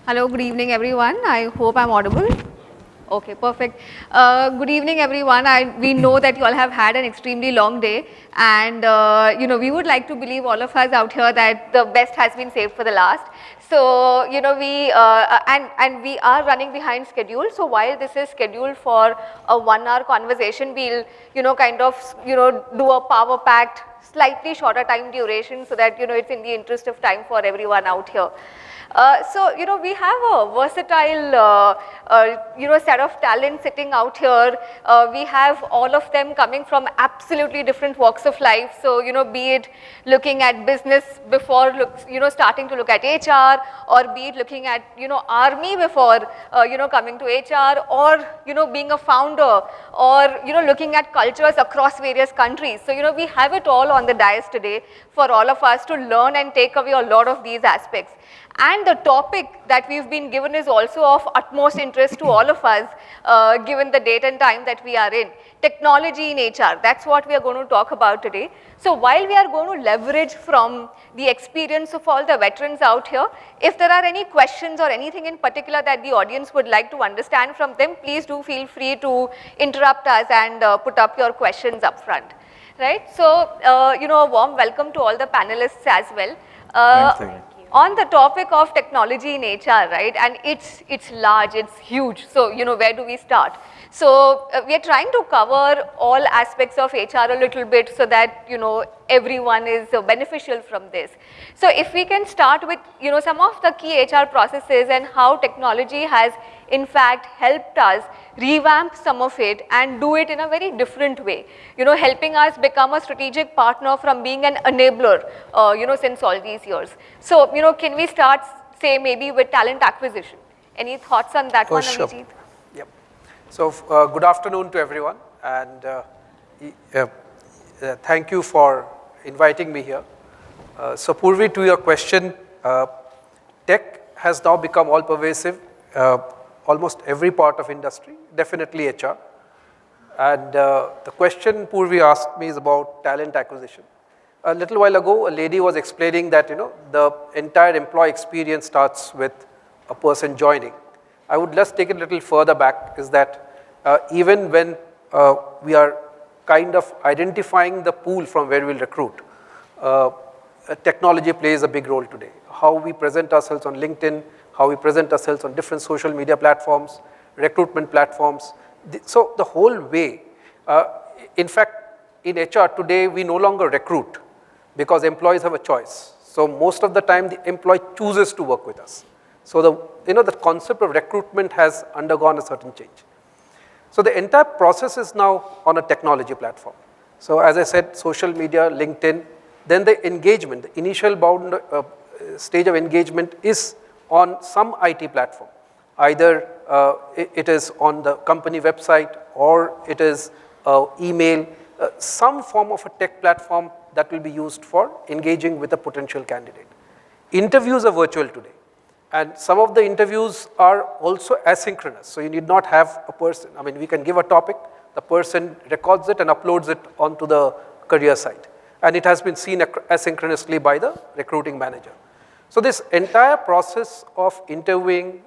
Hello, good evening everyone. I hope I'm audible. Okay, perfect. Good evening everyone. We know that you all have had an extremely long day, and we would like to believe, all of us out here, that the best has been saved for the last. So and we are running behind schedule. So while this is scheduled for a 1 hour conversation, we'll do a power packed, slightly shorter time duration, so that it's in the interest of time for everyone out here. We have a versatile, set of talent sitting out here. We have all of them coming from absolutely different walks of life. So, be it looking at business before, starting to look at HR, or be it looking at, army before, coming to HR, or, being a founder, or, looking at cultures across various countries. So, we have it all on the dais today for all of us to learn and take away a lot of these aspects. And the topic that we've been given is also of utmost interest to all of us, given the date and time that we are in. Technology in HR, that's what we are going to talk about today. So while we are going to leverage from the experience of all the veterans out here, if there are any questions or anything in particular that the audience would like to understand from them, please do feel free to interrupt us and put up your questions up front. Right? So, a warm welcome to all the panelists as well. Thank you. On the topic of technology in HR, right, and it's large, it's huge, so where do we start? So we are trying to cover all aspects of HR a little bit, so that everyone is beneficial from this. So if we can start with some of the key HR processes and how technology has in fact helped us revamp some of it and do it in a very different way, helping us become a strategic partner from being an enabler, since all these years. So, can we start, say, maybe with talent acquisition? Any thoughts on that one, sure. Abhijit? Yep. So, good afternoon to everyone, and thank you for inviting me here. So, Purvi, to your question, tech has now become all-pervasive. Almost every part of industry, definitely HR. And the question Purvi asked me is about talent acquisition. A little while ago, a lady was explaining that the entire employee experience starts with a person joining. I would just take it a little further back, is that even when we are kind of identifying the pool from where we'll recruit, technology plays a big role today. How we present ourselves on LinkedIn, how we present ourselves on different social media platforms, recruitment platforms. So the whole way, in fact, in HR today, we no longer recruit because employees have a choice. So most of the time, the employee chooses to work with us. So the concept of recruitment has undergone a certain change. So the entire process is now on a technology platform. So as I said, social media, LinkedIn, then the engagement, the initial stage of engagement is on some IT platform. Either it is on the company website, or it is email, some form of a tech platform that will be used for engaging with a potential candidate. Interviews are virtual today, and some of the interviews are also asynchronous. So you need not have a person. I mean, we can give a topic, the person records it and uploads it onto the career site, and it has been seen asynchronously by the recruiting manager. So this entire process of interviewing,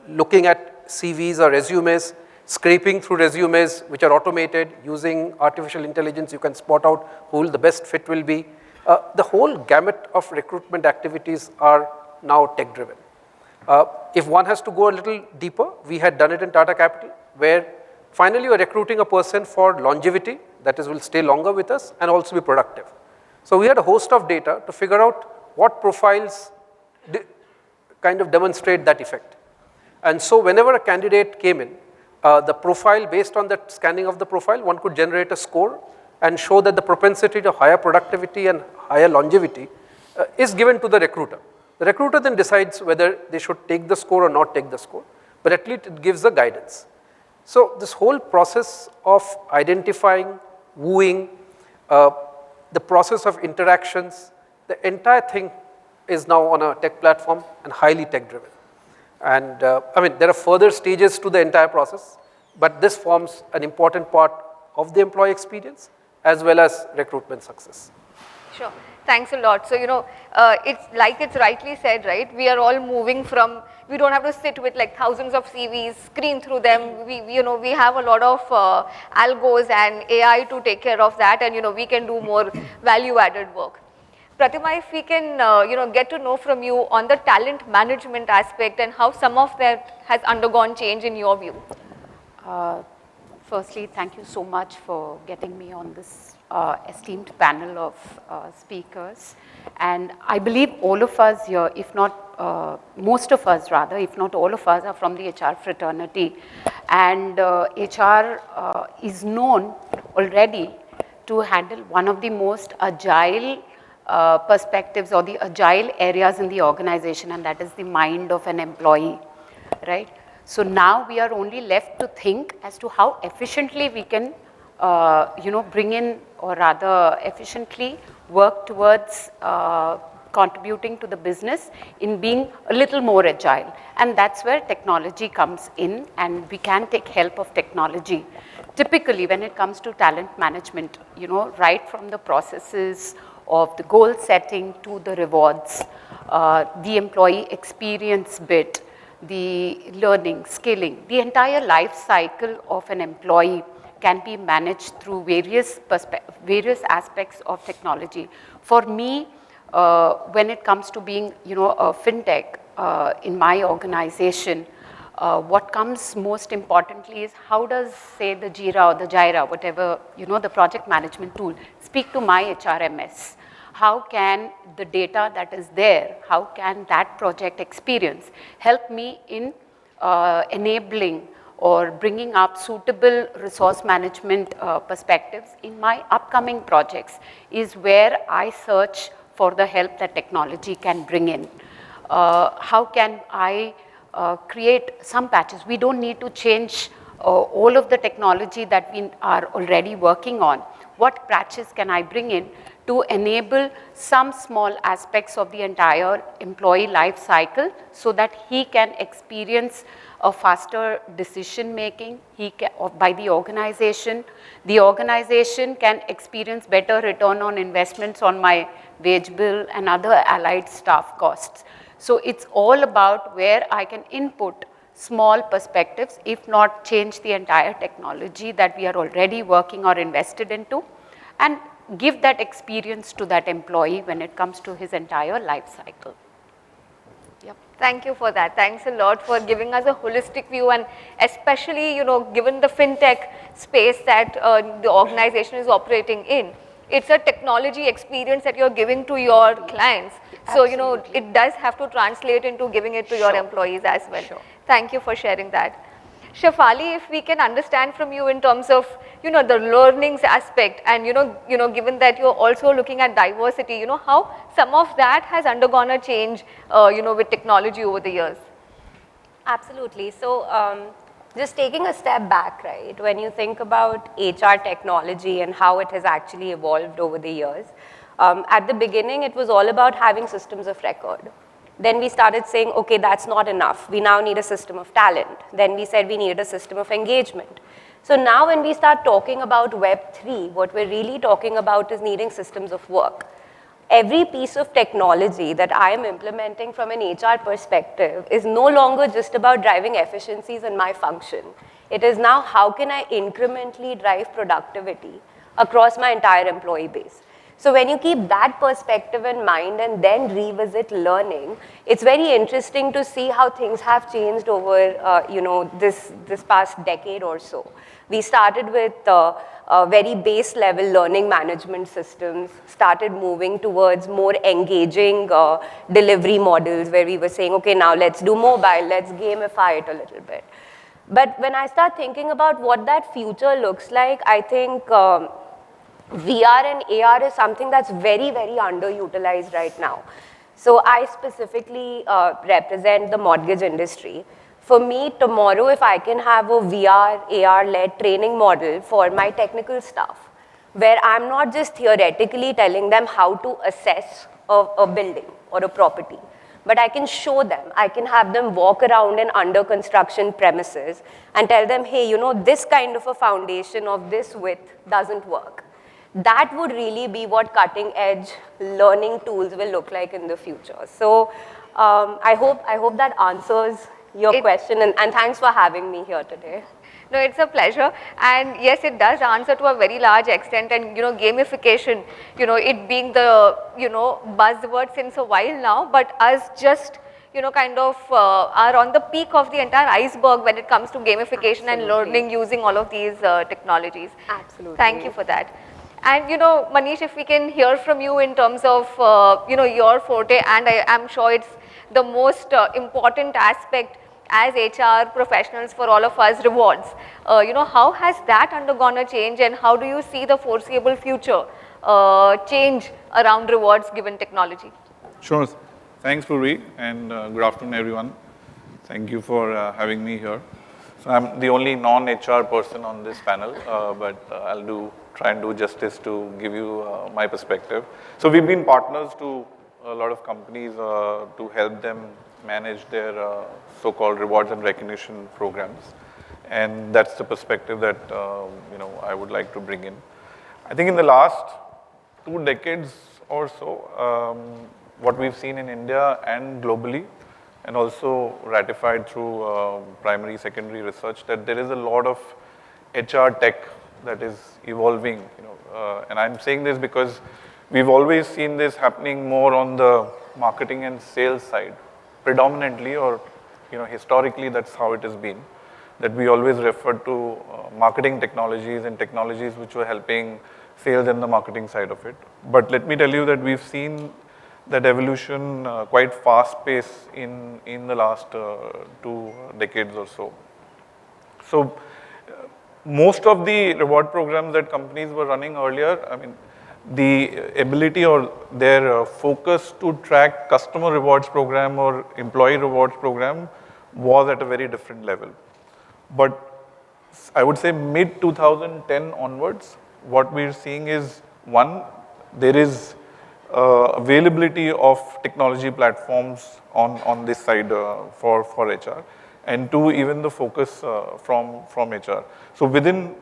looking at CVs or resumes, scraping through resumes which are automated, using artificial intelligence, you can spot out who the best fit will be. The whole gamut of recruitment activities are now tech-driven. If one has to go a little deeper, we had done it in Tata Capital, where finally you are recruiting a person for longevity, that is, will stay longer with us and also be productive. So we had a host of data to figure out what profiles kind of demonstrate that effect. And so whenever a candidate came in, the profile, based on that scanning of the profile, one could generate a score and show that the propensity to higher productivity and higher longevity is given to the recruiter. The recruiter then decides whether they should take the score or not take the score, but at least it gives the guidance. So this whole process of identifying, wooing, the process of interactions, the entire thing is now on a tech platform and highly tech-driven. And I mean, there are further stages to the entire process, but this forms an important part of the employee experience as well as recruitment success. Sure. Thanks a lot. So, it's like it's rightly said, right? We are all moving from, we don't have to sit with like thousands of CVs, screen through them. We have a lot of algos and AI to take care of that, and, we can do more value added work. Pratima, if we can, get to know from you on the talent management aspect and how some of that has undergone change in your view. Firstly, thank you so much for getting me on this esteemed panel of speakers. And I believe all of us here, if not most of us rather, if not all of us, are from the HR fraternity. And HR is known already to handle one of the most agile perspectives or the agile areas in the organization, and that is the mind of an employee, right? So now we are only left to think as to how efficiently we can, bring in, or rather efficiently work towards contributing to the business in being a little more agile. And that's where technology comes in, and we can take help of technology. Typically, when it comes to talent management, right from the processes of the goal setting to the rewards, the employee experience bit, the learning, skilling, the entire life cycle of an employee can be managed through various aspects of technology. For me, when it comes to being, a fintech in my organization, what comes most importantly is how does, say, the Jira or the Jira, whatever, the project management tool, speak to my HRMS? How can the data that is there, how can that project experience help me in enabling or bringing up suitable resource management perspectives in my upcoming projects is where I search for the help that technology can bring in. How can I create some patches? We don't need to change all of the technology that we are already working on. What patches can I bring in to enable some small aspects of the entire employee life cycle so that he can experience a faster decision making by the organization. The organization can experience better return on investments on my wage bill and other allied staff costs. So it's all about where I can input small perspectives, if not change the entire technology that we are already working or invested into, and give that experience to that employee when it comes to his entire life cycle. Yep. Thank you for that. Thanks a lot for giving us a holistic view, and especially, given the fintech space that the organization is operating in, it's a technology experience that you're giving to your clients. So, it does have to translate into giving it to your employees as well. Sure. Thank you for sharing that. Shefali, if we can understand from you in terms of, the learnings aspect, and, given that you're also looking at diversity, how some of that has undergone a change, with technology over the years. Absolutely. So just taking a step back, right, when you think about HR technology and how it has actually evolved over the years, at the beginning, it was all about having systems of record. Then we started saying, okay, that's not enough. We now need a system of talent. Then we said we needed a system of engagement. So now when we start talking about Web3, what we're really talking about is needing systems of work. Every piece of technology that I am implementing from an HR perspective is no longer just about driving efficiencies in my function. It is now how can I incrementally drive productivity across my entire employee base. So when you keep that perspective in mind and then revisit learning, it's very interesting to see how things have changed over this past decade or so. We started with very base level learning management systems, started moving towards more engaging delivery models where we were saying, okay, now let's do mobile, let's gamify it a little bit. But when I start thinking about what that future looks like, I think VR and AR is something that's very, very underutilized right now. So I specifically represent the mortgage industry. For me, tomorrow, if I can have a VR, AR-led training model for my technical staff, where I'm not just theoretically telling them how to assess a building or a property, but I can show them, I can have them walk around an under construction premises and tell them, hey, this kind of a foundation of this width doesn't work. that would really be what cutting edge learning tools will look like in the future. So I hope that answers your question, and thanks for having me here today. No, it's a pleasure, and yes, it does answer to a very large extent. And gamification, it being the buzzword since a while now, but us just kind of are on the peak of the entire iceberg when it comes to gamification and learning using all of these technologies. Absolutely. Thank you for that. And Manish, if we can hear from you in terms of your forte, and I am sure it's the most important aspect as HR professionals for all of us, rewards. How has that undergone a change, and how do you see the foreseeable future change around rewards given technology? Sure. Thanks, Purvi, and good afternoon, everyone. Thank you for having me here. So I'm the only non-HR person on this panel, but I'll try and do justice to give you my perspective. So we've been partners to a lot of companies to help them manage their so-called rewards and recognition programs, and that's the perspective that I would like to bring in. I think in the last 2 decades or so, what we've seen in India and globally, and also ratified through primary, secondary research, that there is a lot of HR tech that is evolving. And I'm saying this because we've always seen this happening more on the marketing and sales side, predominantly, or historically that's how it has been, that we always refer to marketing technologies and technologies which were helping sales and the marketing side of it. But let me tell you that we've seen that evolution quite fast pace in the last 2 decades or so. So most of the reward programs that companies were running earlier, I mean, the ability or their focus to track customer rewards program or employee rewards program was at a very different level. But I would say mid 2010 onwards, what we're seeing is, one, there is availability of technology platforms on this side for HR, and two, even the focus from HR. So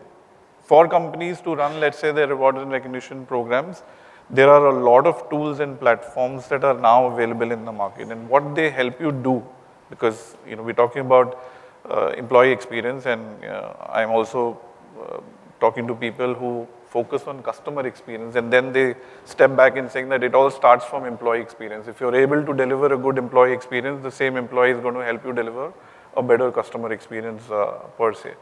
for companies to run, let's say, their rewards and recognition programs, there are a lot of tools and platforms that are now available in the market. And what they help you do, because we're talking about employee experience, and I'm also talking to people who focus on customer experience, and then they step back in saying that it all starts from employee experience. If you're able to deliver a good employee experience, the same employee is going to help you deliver a better customer experience per se.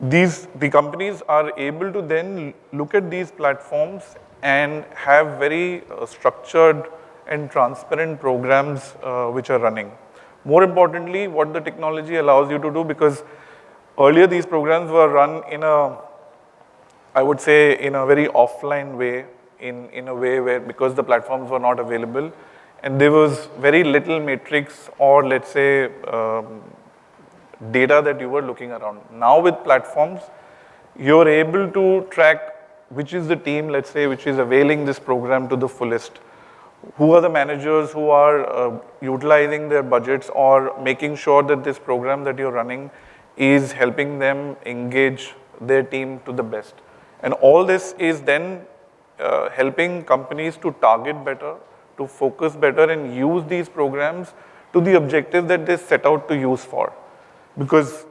The companies are able to then look at these platforms and have very structured and transparent programs which are running. More importantly, what the technology allows you to do, because earlier these programs were run in I would say in a very offline way, in a way where, because the platforms were not available, and there was very little matrix or let's say data that you were looking around. Now with platforms, you're able to track which is the team, let's say, which is availing this program to the fullest. Who are the managers who are utilizing their budgets or making sure that this program that you're running is helping them engage their team to the best. And all this is then helping companies to target better, to focus better, and use these programs to the objective that they set out to use for. Because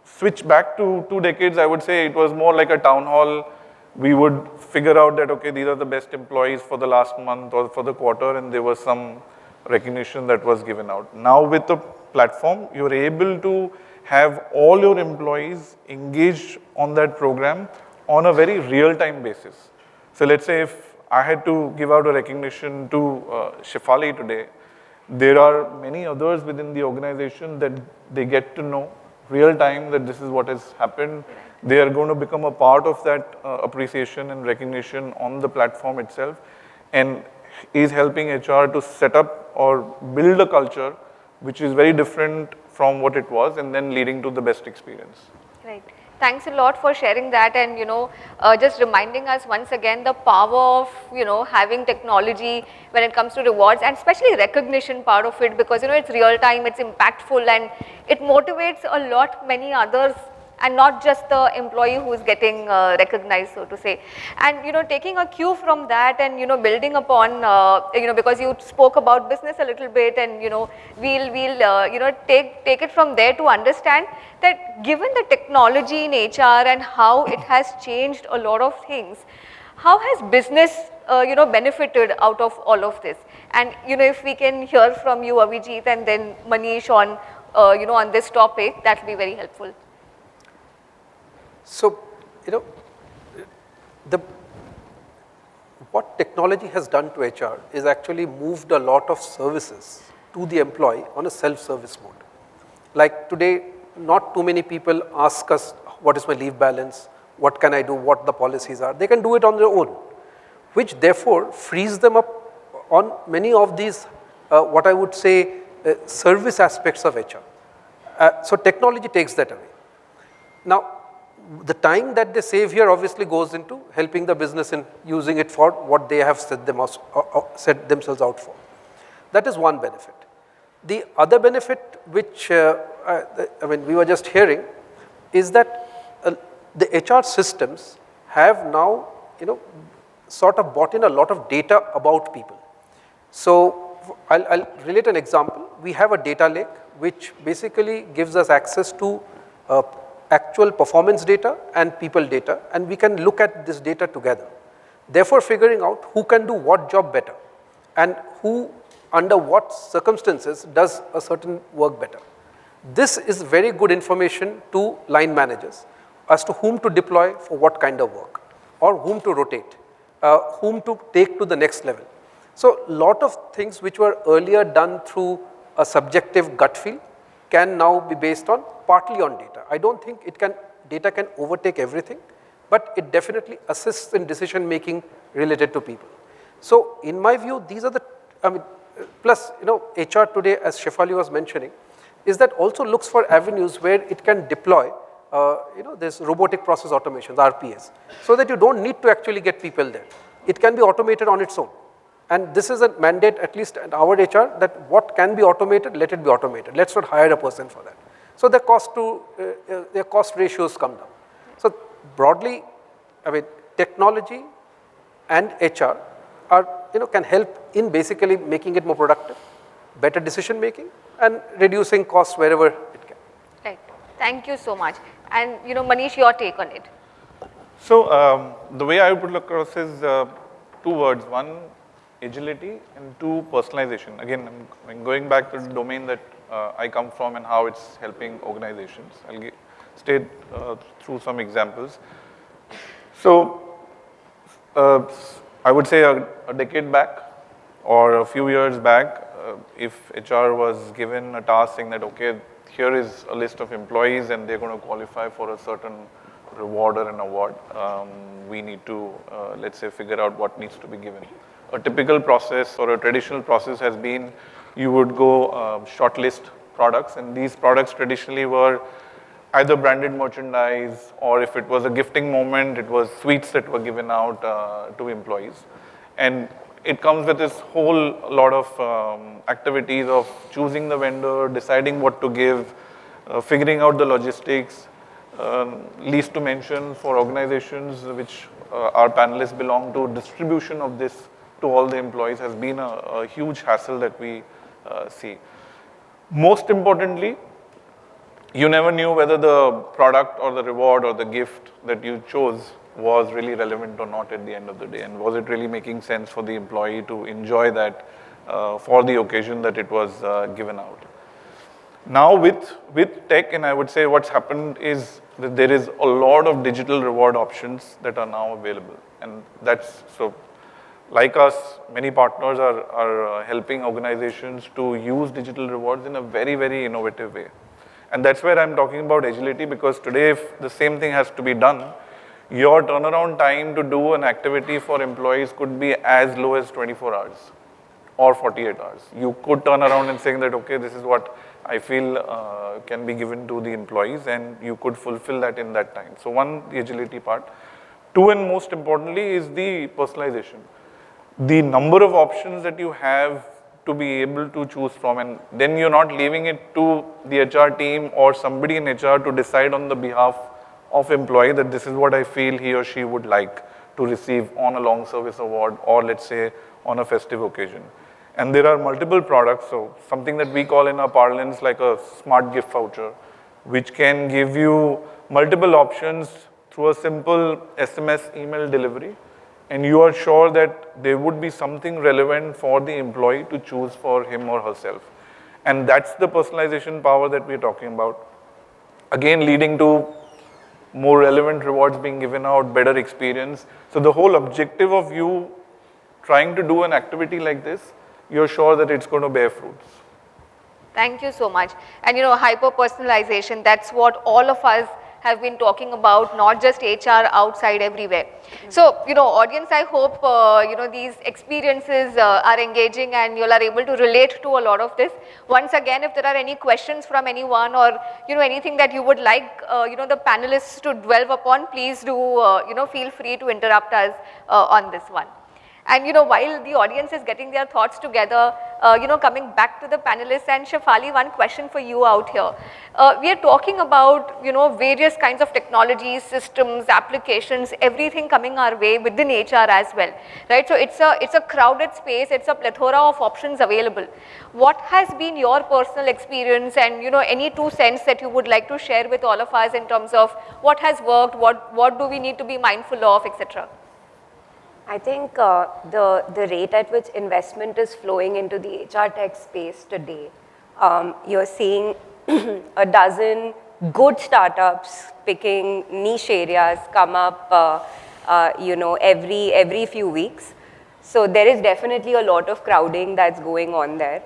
switch back to 2 decades, I would say it was more like a town hall. We would figure out that, okay, these are the best employees for the last month or for the quarter, and there was some recognition that was given out. Now with the platform, you're able to have all your employees engaged on that program on a very real-time basis. So let's say if I had to give out a recognition to Shefali today, there are many others within the organization that they get to know real-time that this is what has happened. They are going to become a part of that appreciation and recognition on the platform itself, and is helping HR to set up or build a culture which is very different from what it was, and then leading to the best experience. Right. Thanks a lot for sharing that, and just reminding us once again the power of having technology when it comes to rewards, and especially recognition part of it, because it's real time, it's impactful, and it motivates a lot many others and not just the employee who is getting recognized, so to say. And taking a cue from that and building upon because you spoke about business a little bit, and we'll take it from there to understand that given the technology in HR and how it has changed a lot of things, how has business benefited out of all of this? And if we can hear from you, Abhijit, and then Manish on on this topic, that will be very helpful. So, what technology has done to HR is actually moved a lot of services to the employee on a self-service mode. Like today, not too many people ask us, what is my leave balance, what can I do, what the policies are. They can do it on their own, which therefore frees them up on many of these, what I would say, service aspects of HR. So technology takes that away. Now, the time that they save here obviously goes into helping the business in using it for what they have set themselves out for. That is one benefit. The other benefit, which we were just hearing, is that the HR systems have now, sort of brought in a lot of data about people. So I'll relate an example. We have a data lake which basically gives us access to actual performance data and people data, and we can look at this data together. Therefore, figuring out who can do what job better and who under what circumstances does a certain work better. This is very good information to line managers as to whom to deploy for what kind of work, or whom to rotate, whom to take to the next level. So a lot of things which were earlier done through a subjective gut feel can now be based on partly on data. I don't think data can overtake everything, but it definitely assists in decision making related to people. So in my view, these are the, plus HR today, as Shefali was mentioning, is that also looks for avenues where it can deploy this robotic process automations, RPAs, so that you don't need to actually get people there. It can be automated on its own. And this is a mandate, at least at our HR, that what can be automated, let it be automated. Let's not hire a person for that. So the their cost ratios come down. So broadly, technology and HR are, can help in basically making it more productive, better decision making, and reducing costs wherever it can. Right. Thank you so much. And Manish, your take on it. So the way I would look across is two words. One, agility, and two, personalization. Again, I'm going back to the domain that I come from and how it's helping organizations. I'll state through some examples. So I would say a decade back or a few years back, if HR was given a task saying that, okay, here is a list of employees and they're going to qualify for a certain reward or an award, we need to, let's say, figure out what needs to be given. A typical process or a traditional process has been you would go shortlist products, and these products traditionally were either branded merchandise, or if it was a gifting moment, it was sweets that were given out to employees. And it comes with this whole lot of activities of choosing the vendor, deciding what to give, figuring out the logistics. Least to mention for organizations which our panelists belong to, distribution of this to all the employees has been a huge hassle that we see. Most importantly, you never knew whether the product or the reward or the gift that you chose was really relevant or not at the end of the day, and was it really making sense for the employee to enjoy that for the occasion that it was given out. Now with tech, and I would say what's happened is that there is a lot of digital reward options that are now available, and that's so. Like us, many partners are helping organizations to use digital rewards in a very, very innovative way. And that's where I'm talking about agility, because today if the same thing has to be done, your turnaround time to do an activity for employees could be as low as 24 hours or 48 hours. You could turn around and saying that, okay, this is what I feel can be given to the employees, and you could fulfill that in that time. So one, the agility part. Two, and most importantly, is the personalization. The number of options that you have to be able to choose from, and then you're not leaving it to the HR team or somebody in HR to decide on the behalf of employee that this is what I feel he or she would like to receive on a long service award or let's say on a festive occasion. And there are multiple products, so something that we call in our parlance like a smart gift voucher, which can give you multiple options through a simple SMS email delivery, and you are sure that there would be something relevant for the employee to choose for him or herself. And that's the personalization power that we're talking about. Again, leading to more relevant rewards being given out, better experience. So the whole objective of you trying to do an activity like this, you're sure that it's going to bear fruits. Thank you so much. And hyper personalization, that's what all of us have been talking about, not just HR, outside, everywhere. So, audience, I hope, these experiences are engaging and you all are able to relate to a lot of this. Once again, if there are any questions from anyone or, anything that you would like, the panelists to dwell upon, please do, feel free to interrupt us on this one. And while the audience is getting their thoughts together, coming back to the panelists, and Shefali, one question for you out here. We are talking about, various kinds of technologies, systems, applications, everything coming our way within HR as well, right? So it's a crowded space, it's a plethora of options available. What has been your personal experience and, any 2 cents that you would like to share with all of us in terms of what has worked, what do we need to be mindful of, etc.? I think the rate at which investment is flowing into the HR tech space today, you're seeing a dozen good startups picking niche areas come up, every few weeks. So there is definitely a lot of crowding that's going on there.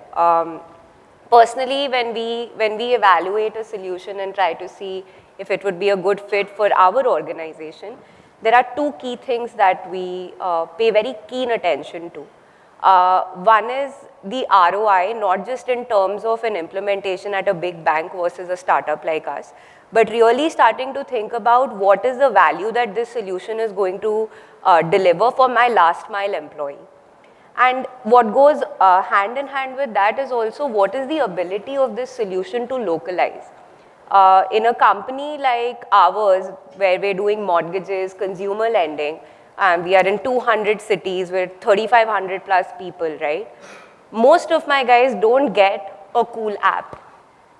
Personally, when we evaluate a solution and try to see if it would be a good fit for our organization, there are 2 key things that we pay very keen attention to. One is the ROI, not just in terms of an implementation at a big bank versus a startup like us, but really starting to think about what is the value that this solution is going to deliver for my last mile employee. And what goes hand in hand with that is also what is the ability of this solution to localize. In a company like ours, where we're doing mortgages, consumer lending, and we are in 200 cities with 3,500 plus people, right? Most of my guys don't get a cool app.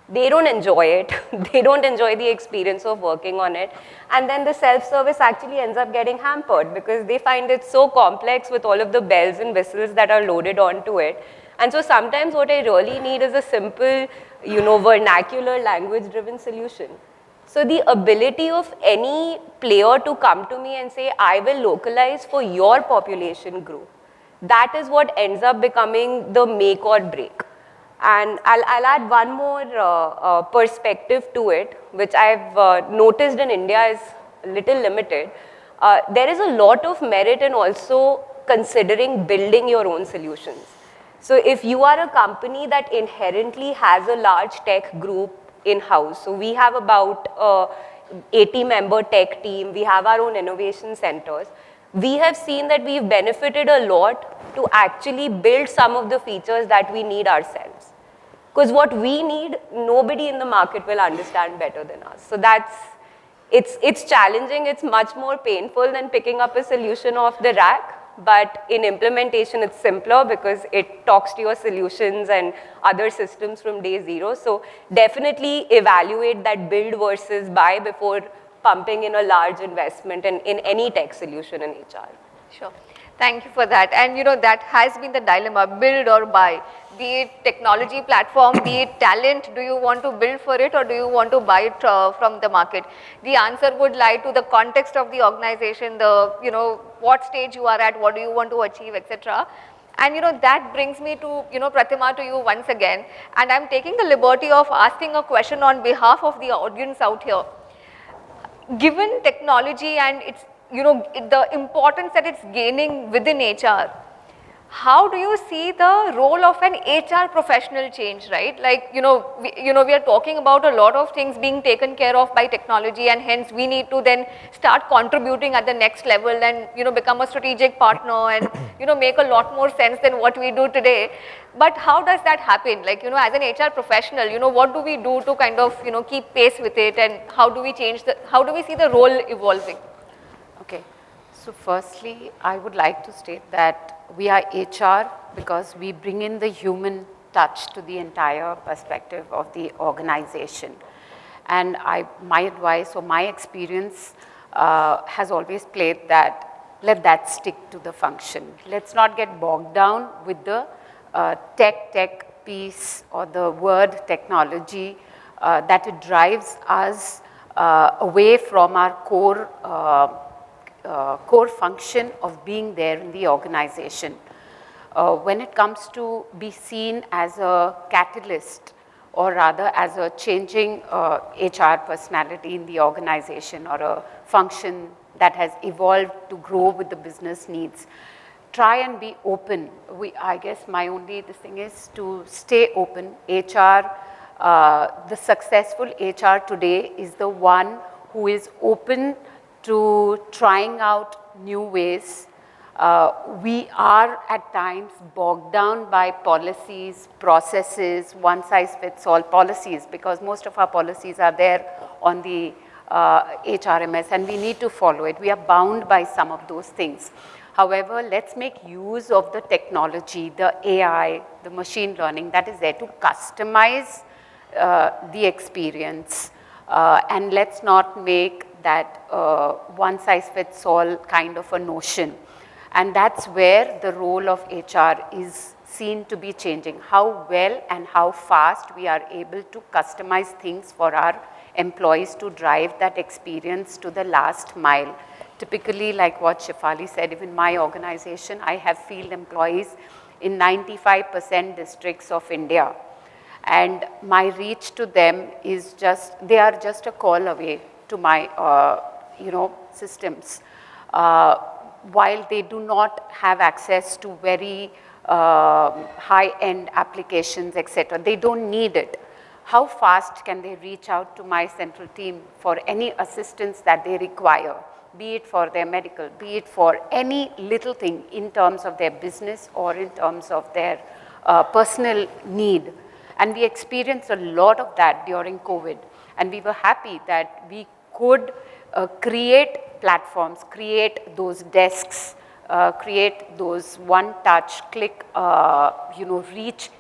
They don't enjoy it. They don't enjoy the experience of working on it. And then the self-service actually ends up getting hampered because they find it so complex with all of the bells and whistles that are loaded onto it. And so sometimes what I really need is a simple, vernacular language-driven solution. So the ability of any player to come to me and say, I will localize for your population group, that is what ends up becoming the make or break. And I'll add one more perspective to it, which I've noticed in India is a little limited. There is a lot of merit in also considering building your own solutions. So if you are a company that inherently has a large tech group in-house, so we have about 80-member tech team, we have our own innovation centers, we have seen that we've benefited a lot to actually build some of the features that we need ourselves. Because what we need, nobody in the market will understand better than us. So it's challenging, it's much more painful than picking up a solution off the rack. But in implementation, it's simpler because it talks to your solutions and other systems from day 0. So definitely evaluate that build versus buy before pumping in a large investment in any tech solution in HR. Sure. Thank you for that. And that has been the dilemma, build or buy. Be it technology platform, be it talent, do you want to build for it or do you want to buy it from the market? The answer would lie to the context of the organization, what stage you are at, what do you want to achieve, etc. And that brings me to, Pratima, to you once again. And I'm taking the liberty of asking a question on behalf of the audience out here. Given technology and its, the importance that it's gaining within HR, how do you see the role of an HR professional change, right? Like, we are talking about a lot of things being taken care of by technology, and hence we need to then start contributing at the next level and, become a strategic partner and, make a lot more sense than what we do today. But how does that happen? Like, as an HR professional, what do we do to kind of, keep pace with it, and how do we how do we see the role evolving? Okay. So firstly, I would like to state that we are HR because we bring in the human touch to the entire perspective of the organization. And my advice or my experience has always played that let that stick to the function. Let's not get bogged down with the tech piece or the word technology that it drives us away from our core function of being there in the organization. When it comes to be seen as a catalyst or rather as a changing HR personality in the organization or a function that has evolved to grow with the business needs, try and be open. I guess my only thing is to stay open. HR, the successful HR today is the one who is open to trying out new ways. We are at times bogged down by policies, processes, one-size-fits-all policies, because most of our policies are there on the HRMS and we need to follow it. We are bound by some of those things. However, let's make use of the technology, the AI, the machine learning that is there to customize the experience, and let's not make that one-size-fits-all kind of a notion. And that's where the role of HR is seen to be changing, how well and how fast we are able to customize things for our employees to drive that experience to the last mile. Typically, like what Shefali said, even my organization, I have field employees in 95% districts of India. And my reach to them is they are just a call away to my, systems. While they do not have access to very high-end applications, etc., they don't need it. How fast can they reach out to my central team for any assistance that they require, be it for their medical, be it for any little thing in terms of their business or in terms of their personal need? And we experienced a lot of that during COVID. And we were happy that we could create platforms, create those desks, create those one-touch click, reach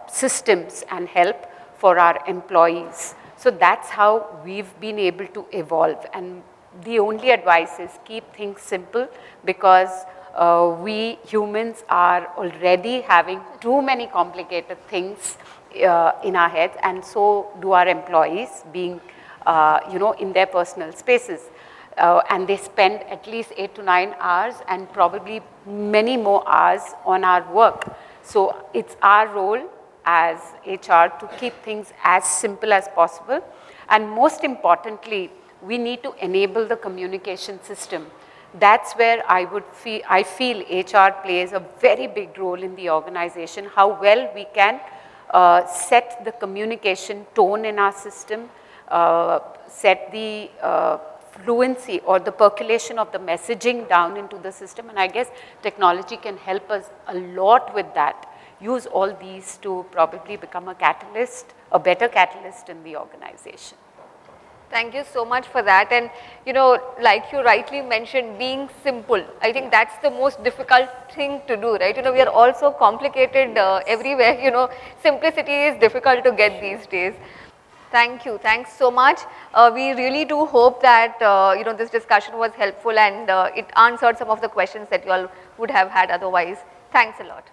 systems and help for our employees. So that's how we've been able to evolve. And the only advice is keep things simple, because we humans are already having too many complicated things in our heads, and so do our employees being in their personal spaces. And they spend at least 8 to 9 hours and probably many more hours on our work. So it's our role as HR to keep things as simple as possible. And most importantly, we need to enable the communication system. That's where I feel HR plays a very big role in the organization, how well we can set the communication tone in our system, set the fluency or the percolation of the messaging down into the system. And I guess technology can help us a lot with that. Use all these to probably become a catalyst, a better catalyst in the organization. Thank you so much for that. And, like you rightly mentioned, being simple, I think that's the most difficult thing to do, right? We are all so complicated everywhere, simplicity is difficult to get these days. Thank you. Thanks so much. We really do hope that, this discussion was helpful and it answered some of the questions that you all would have had otherwise. Thanks a lot.